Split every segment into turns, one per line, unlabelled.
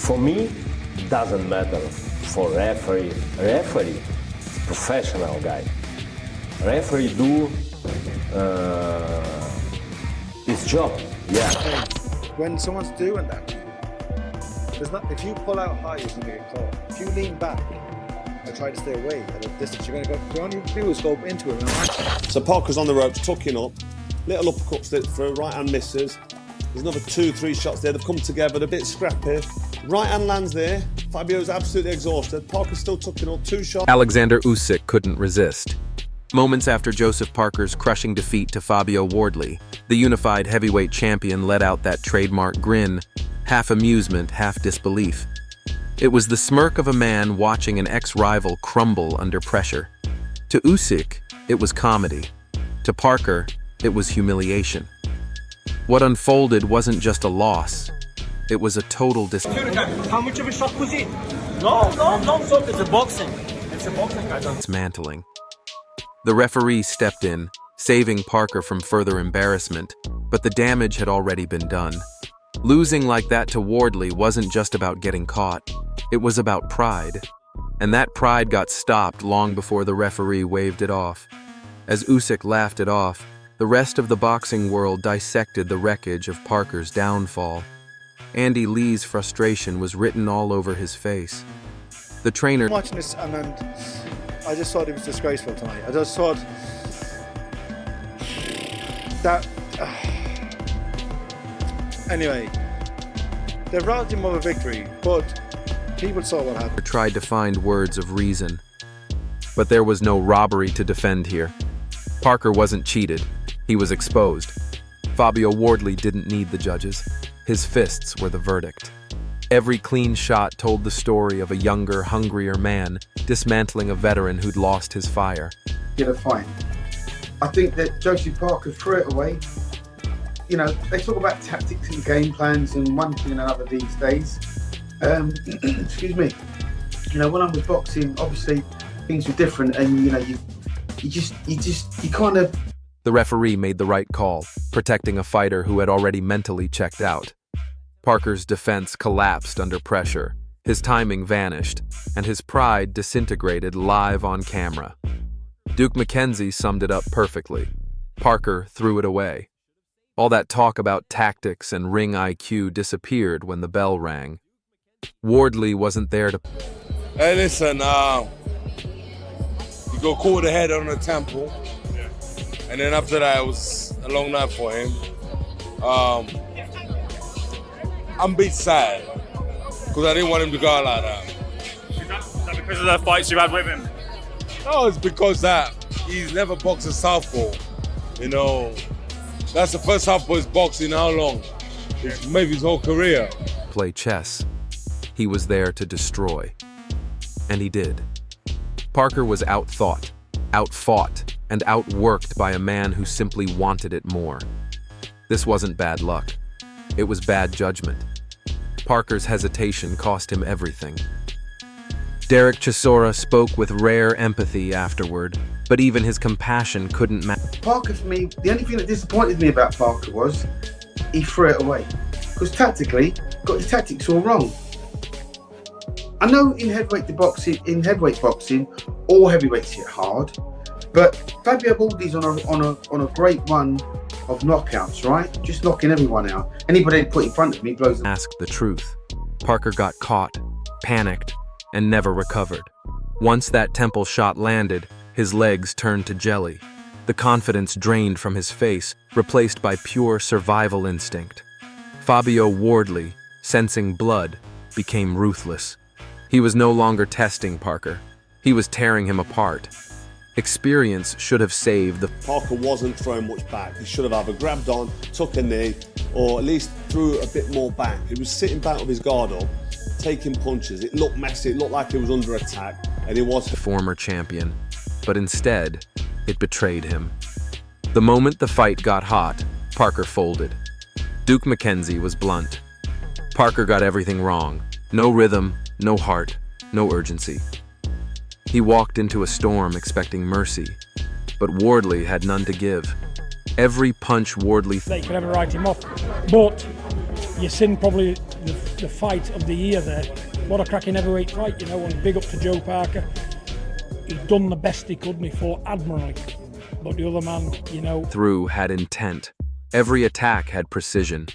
For me, doesn't matter for referee. Referee, professional guy. Referee do his job. Yeah.
When someone's doing that, if you pull out high, you're going to get caught. If you lean back and try to stay away at a distance, you're going to go. The only do is go into it.
So Parker's on the ropes, tucking up. Little uppercut slip through, right hand misses. There's another 2-3 shots there. They've come together, they're a bit scrappy. Right hand lands there. Fabio's absolutely exhausted. Parker's still tucking up, 2 shots.
Oleksandr Usyk couldn't resist. Moments after Joseph Parker's crushing defeat to Fabio Wardley, the unified heavyweight champion let out that trademark grin, half amusement, half disbelief. It was the smirk of a man watching an ex-rival crumble under pressure. To Usyk, it was comedy. To Parker, it was humiliation. What unfolded wasn't just a loss, it was a total
How much of a shock was it? No, it's a boxing. It's a boxing guy.
dismantling. The referee stepped in, saving Parker from further embarrassment, but the damage had already been done. Losing like that to Wardley wasn't just about getting caught, it was about pride. And that pride got stopped long before the referee waved it off. As Usyk laughed it off, the rest of the boxing world dissected the wreckage of Parker's downfall. Andy Lee's frustration was written all over his face. The trainer
I'm watching this and I just thought it was disgraceful tonight. I just thought that. Anyway, they robbed him of a victory, but people saw what happened.
tried to find words of reason. But there was no robbery to defend here. Parker wasn't cheated, he was exposed. Fabio Wardley didn't need the judges. His fists were the verdict. Every clean shot told the story of a younger, hungrier man dismantling a veteran who'd lost his fire.
Get a fight. I think that Joseph Parker threw it away. You know, they talk about tactics and game plans and one thing and another these days. Excuse me. You know, when I was boxing, obviously things were different, and you know, you kind of.
The referee made the right call, protecting a fighter who had already mentally checked out. Parker's defense collapsed under pressure, his timing vanished, and his pride disintegrated live on camera. Duke McKenzie summed it up perfectly. Parker threw it away. All that talk about tactics and ring IQ disappeared when the bell rang. Wardley wasn't there to...
Hey, listen, you got caught with the head on the temple, and then after that, it was a long night for him. I'm a bit sad, because I didn't want him to go out like that.
Is that because of the fights you've had with him?
No, it's because that he's never boxed a southpaw. You know, that's the first southpaw he's boxed in how long? It's maybe his whole career.
play chess. He was there to destroy. And he did. Parker was outthought, outfought, and outworked by a man who simply wanted it more. This wasn't bad luck. It was bad judgment. Parker's hesitation cost him everything. Derek Chisora spoke with rare empathy afterward, but even his compassion couldn't match.
Parker, for me, the only thing that disappointed me about Parker was he threw it away. Because tactically, got his tactics all wrong. I know in heavyweight boxing, all heavyweights hit hard, but Fabio Wardley's on a great run of knockouts, right? Just knocking everyone out. Anybody put in front of me blows them.
Asked the truth. Parker got caught, panicked, and never recovered. Once that temple shot landed, his legs turned to jelly. The confidence drained from his face, replaced by pure survival instinct. Fabio Wardley, sensing blood, became ruthless. He was no longer testing Parker. He was tearing him apart. Experience should have saved the...
Parker wasn't throwing much back. He should have either grabbed on, took a knee, or at least threw a bit more back. He was sitting back with his guard up, taking punches. It looked messy, it looked like he was under attack, and he was...
former champion, but instead, it betrayed him. The moment the fight got hot, Parker folded. Duke McKenzie was blunt. Parker got everything wrong. No rhythm, no heart, no urgency. He walked into a storm expecting mercy, but Wardley had none to give. Every punch Wardley...
They could ever write him off, but you're seeing probably the fight of the year there. What a cracking heavyweight fight, you know, and big up to Joe Parker. He'd done the best he could and he fought admirably. But the other man, you know...
Through had intent. Every attack had precision.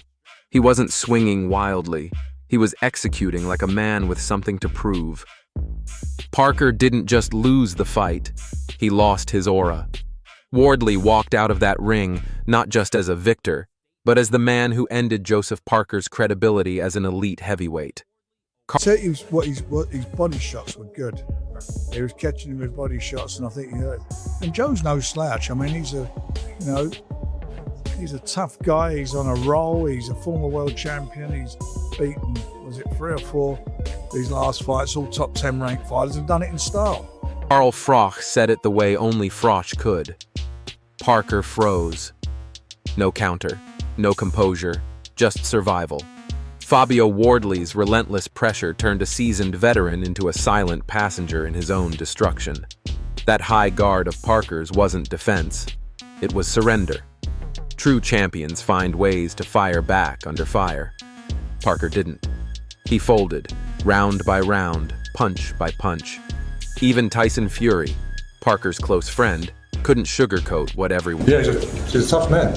He wasn't swinging wildly. He was executing like a man with something to prove. Parker didn't just lose the fight, he lost his aura. Wardley walked out of that ring not just as a victor, but as the man who ended Joseph Parker's credibility as an elite heavyweight.
His body shots were good. He was catching him with body shots, and I think and Joe's no slouch. I mean, he's a tough guy. He's on a roll. He's a former world champion. He's beaten, was it 3 or 4 these last fights, all top 10 ranked fighters, and done it in style.
Carl Froch said it the way only Froch could. Parker froze. No counter, no composure, just survival. Fabio Wardley's relentless pressure turned a seasoned veteran into a silent passenger in his own destruction. That high guard of Parker's wasn't defense, it was surrender. True champions find ways to fire back under fire. Parker didn't. He folded, round by round, punch by punch. Even Tyson Fury, Parker's close friend, couldn't sugarcoat what everyone...
Yeah, he's a tough man.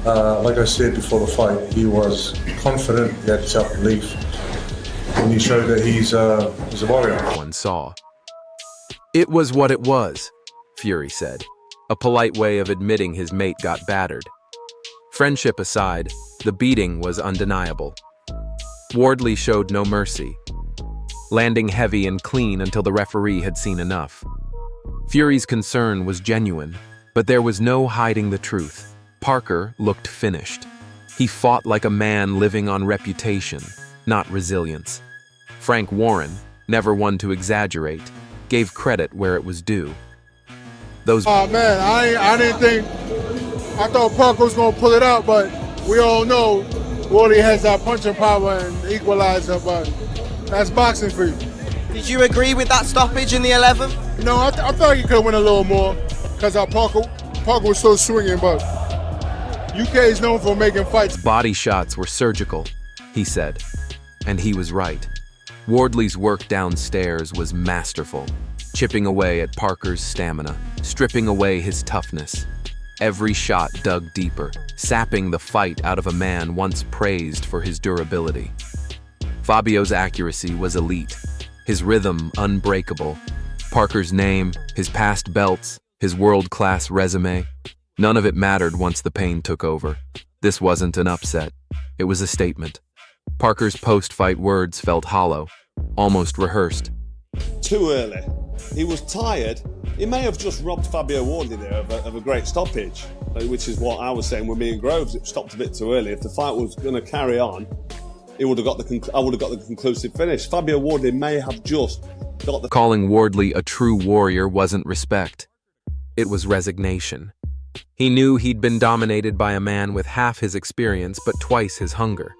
Like I said before the fight, he was confident, he had self-belief, and he showed that he's a warrior.
One saw. It was what it was, Fury said, a polite way of admitting his mate got battered. Friendship aside, the beating was undeniable. Wardley showed no mercy, landing heavy and clean until the referee had seen enough. Fury's concern was genuine, but there was no hiding the truth. Parker looked finished. He fought like a man living on reputation, not resilience. Frank Warren, never one to exaggerate, gave credit where it was due.
Oh man, I didn't think, I thought Parker was gonna pull it out, but we all know Wardley has that punching power and equalizer, but that's boxing for you.
Did you agree with that stoppage in the 11th?
No, I thought he could win a little more, because Parker was still swinging, but UK is known for making fights.
Body shots were surgical, he said, and he was right. Wardley's work downstairs was masterful, chipping away at Parker's stamina, stripping away his toughness. Every shot dug deeper, sapping the fight out of a man once praised for his durability. Fabio's accuracy was elite, his rhythm unbreakable. Parker's name, his past belts, his world-class resume, none of it mattered once the pain took over. This wasn't an upset. It was a statement. Parker's post-fight words felt hollow, almost rehearsed.
Too early. He was tired. He may have just robbed Fabio Wardley there of a great stoppage, which is what I was saying with me and Groves. It stopped a bit too early. If the fight was going to carry on, I would have got the conclusive finish. Fabio Wardley may have just got the...
Calling Wardley a true warrior wasn't respect. It was resignation. He knew he'd been dominated by a man with half his experience but twice his hunger.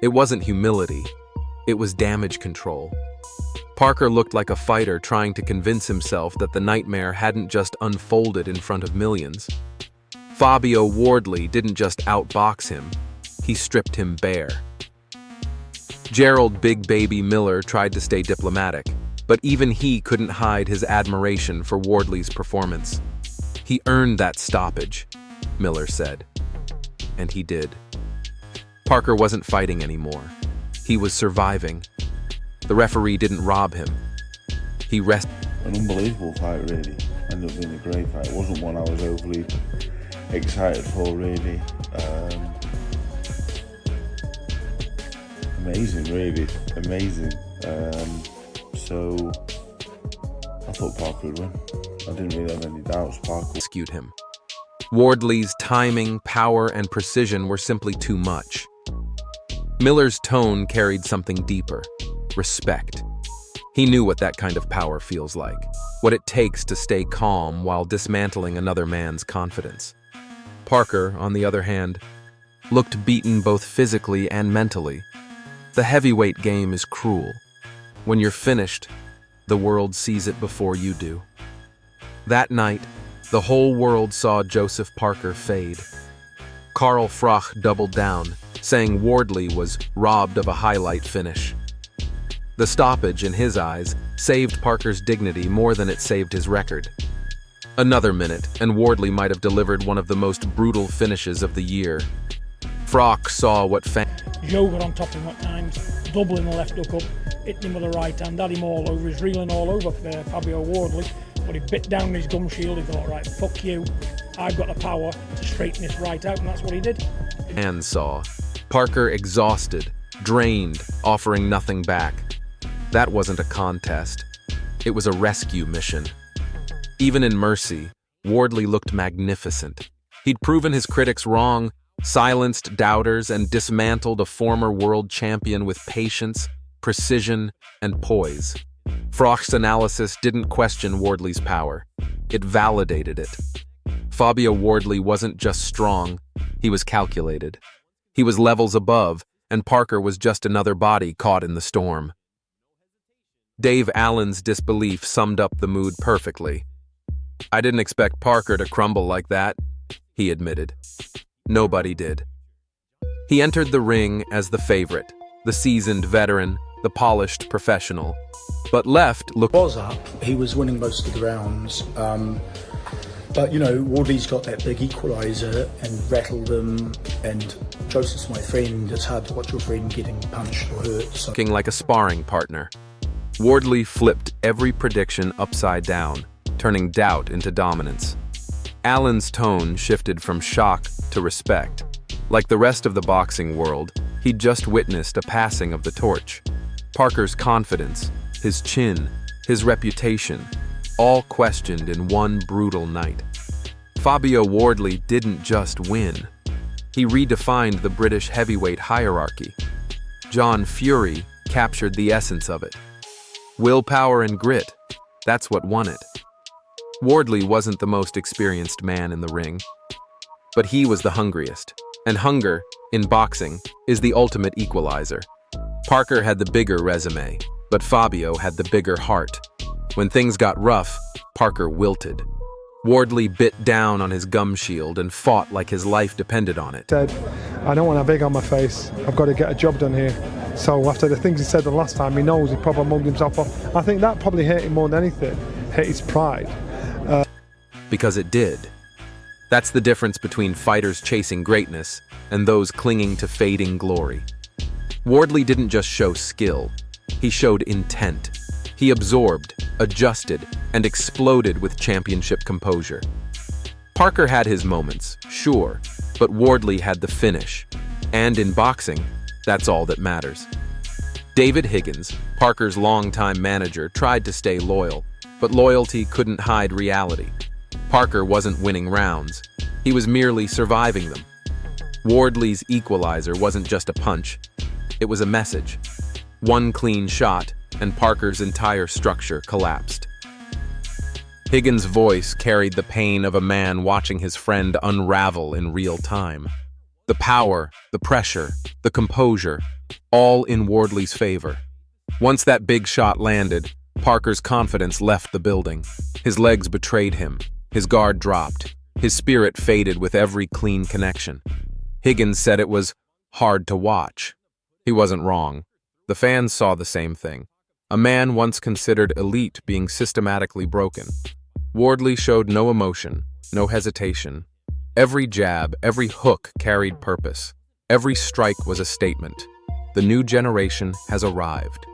It wasn't humility. It was damage control. Parker looked like a fighter trying to convince himself that the nightmare hadn't just unfolded in front of millions. Fabio Wardley didn't just outbox him, he stripped him bare. Gerald Big Baby Miller tried to stay diplomatic, but even he couldn't hide his admiration for Wardley's performance. He earned that stoppage, Miller said. And he did. Parker wasn't fighting anymore. He was surviving. The referee didn't rob him. He rested.
An unbelievable fight, really. Ended up being a great fight. It wasn't one I was overly excited for, really. Amazing, really. Amazing. So I thought Parker would win. I didn't really have any doubts. Parker
rescued him. Wardley's timing, power, and precision were simply too much. Miller's tone carried something deeper. Respect. He knew what that kind of power feels like, what it takes to stay calm while dismantling another man's confidence. Parker, on the other hand, looked beaten both physically and mentally. The heavyweight game is cruel. When you're finished, the world sees it before you do. That night, the whole world saw Joseph Parker fade. Carl Froch doubled down, saying Wardley was robbed of a highlight finish. The stoppage, in his eyes, saved Parker's dignity more than it saved his record. Another minute, and Wardley might have delivered one of the most brutal finishes of the year. Froch saw what
Joe got on top of him at times, doubling the left hook up, hitting him with the right hand, had him all over, he's reeling all over Fabio Wardley, but he bit down his gum shield. He thought, right, fuck you, I've got the power to straighten this right out, and that's what he did.
And saw Parker exhausted, drained, offering nothing back. That wasn't a contest. It was a rescue mission. Even in mercy, Wardley looked magnificent. He'd proven his critics wrong, silenced doubters, and dismantled a former world champion with patience, precision, and poise. Froch's analysis didn't question Wardley's power. It validated it. Fabio Wardley wasn't just strong, he was calculated. He was levels above, and Parker was just another body caught in the storm. Dave Allen's disbelief summed up the mood perfectly. "I didn't expect Parker to crumble like that," he admitted. Nobody did. He entered the ring as the favorite, the seasoned veteran, the polished professional, but left
was up. He was winning most of the rounds, but you know, Wardley's got that big equaliser and rattled them, and Joseph's my friend. It's hard to watch your friend getting punched or hurt. So.
Looking like a sparring partner. Wardley flipped every prediction upside down, turning doubt into dominance. Allen's tone shifted from shock to respect. Like the rest of the boxing world, he'd just witnessed a passing of the torch. Parker's confidence, his chin, his reputation, all questioned in one brutal night. Fabio Wardley didn't just win. He redefined the British heavyweight hierarchy. John Fury captured the essence of it. Willpower and grit, that's what won it. Wardley wasn't the most experienced man in the ring, but he was the hungriest. And hunger, in boxing, is the ultimate equalizer. Parker had the bigger resume, but Fabio had the bigger heart. When things got rough, Parker wilted. Wardley bit down on his gum shield and fought like his life depended on it.
Said, I don't want a big on my face. I've got to get a job done here. So after the things he said the last time, he knows he probably mugged himself off. I think that probably hurt him more than anything, hit his pride.
Because it did. That's the difference between fighters chasing greatness and those clinging to fading glory. Wardley didn't just show skill, he showed intent. He absorbed, adjusted, and exploded with championship composure. Parker had his moments, sure, but Wardley had the finish. And in boxing, that's all that matters. David Higgins, Parker's longtime manager, tried to stay loyal, but loyalty couldn't hide reality. Parker wasn't winning rounds. He was merely surviving them. Wardley's equalizer wasn't just a punch. It was a message. One clean shot, and Parker's entire structure collapsed. Higgins' voice carried the pain of a man watching his friend unravel in real time. The power, the pressure, the composure, all in Wardley's favor. Once that big shot landed, Parker's confidence left the building. His legs betrayed him. His guard dropped. His spirit faded with every clean connection. Higgins said it was hard to watch. He wasn't wrong. The fans saw the same thing. A man once considered elite being systematically broken. Wardley showed no emotion, no hesitation. Every jab, every hook carried purpose. Every strike was a statement. The new generation has arrived.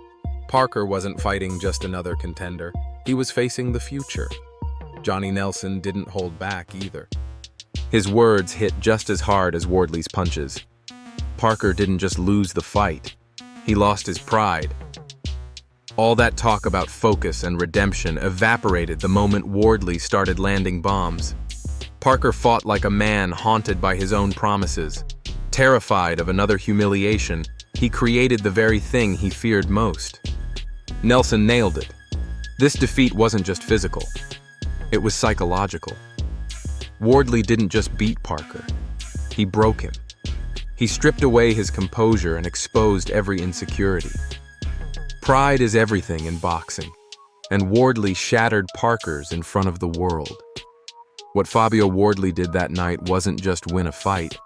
Parker wasn't fighting just another contender. He was facing the future. Johnny Nelson didn't hold back either. His words hit just as hard as Wardley's punches. Parker didn't just lose the fight. He lost his pride. All that talk about focus and redemption evaporated the moment Wardley started landing bombs. Parker fought like a man haunted by his own promises. Terrified of another humiliation, he created the very thing he feared most. Nelson nailed it. This defeat wasn't just physical. It was psychological. Wardley didn't just beat Parker. He broke him. He stripped away his composure and exposed every insecurity. Pride is everything in boxing, and Wardley shattered Parker's in front of the world. What Fabio Wardley did that night wasn't just win a fight.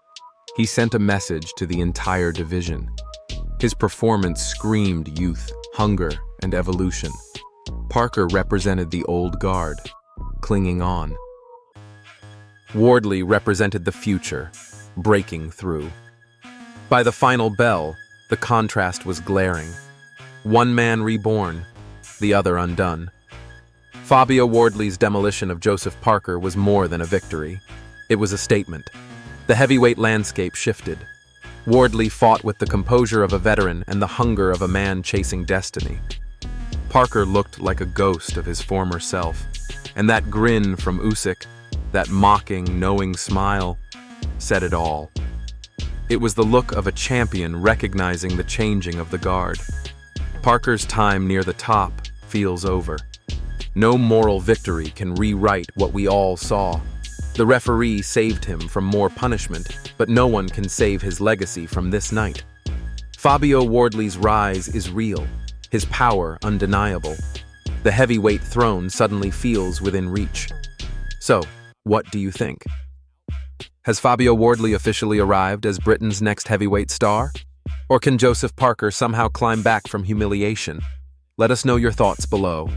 He sent a message to the entire division. His performance screamed youth, hunger, and evolution. Parker represented the old guard, clinging on. Wardley represented the future, breaking through. By the final bell, the contrast was glaring. One man reborn, the other undone. Fabio Wardley's demolition of Joseph Parker was more than a victory. It was a statement. The heavyweight landscape shifted. Wardley fought with the composure of a veteran and the hunger of a man chasing destiny. Parker looked like a ghost of his former self, and that grin from Usyk, that mocking, knowing smile, said it all. It was the look of a champion recognizing the changing of the guard. Parker's time near the top feels over. No moral victory can rewrite what we all saw. The referee saved him from more punishment, but no one can save his legacy from this night. Fabio Wardley's rise is real, his power undeniable. The heavyweight throne suddenly feels within reach. So, what do you think? Has Fabio Wardley officially arrived as Britain's next heavyweight star? Or can Joseph Parker somehow climb back from humiliation? Let us know your thoughts below.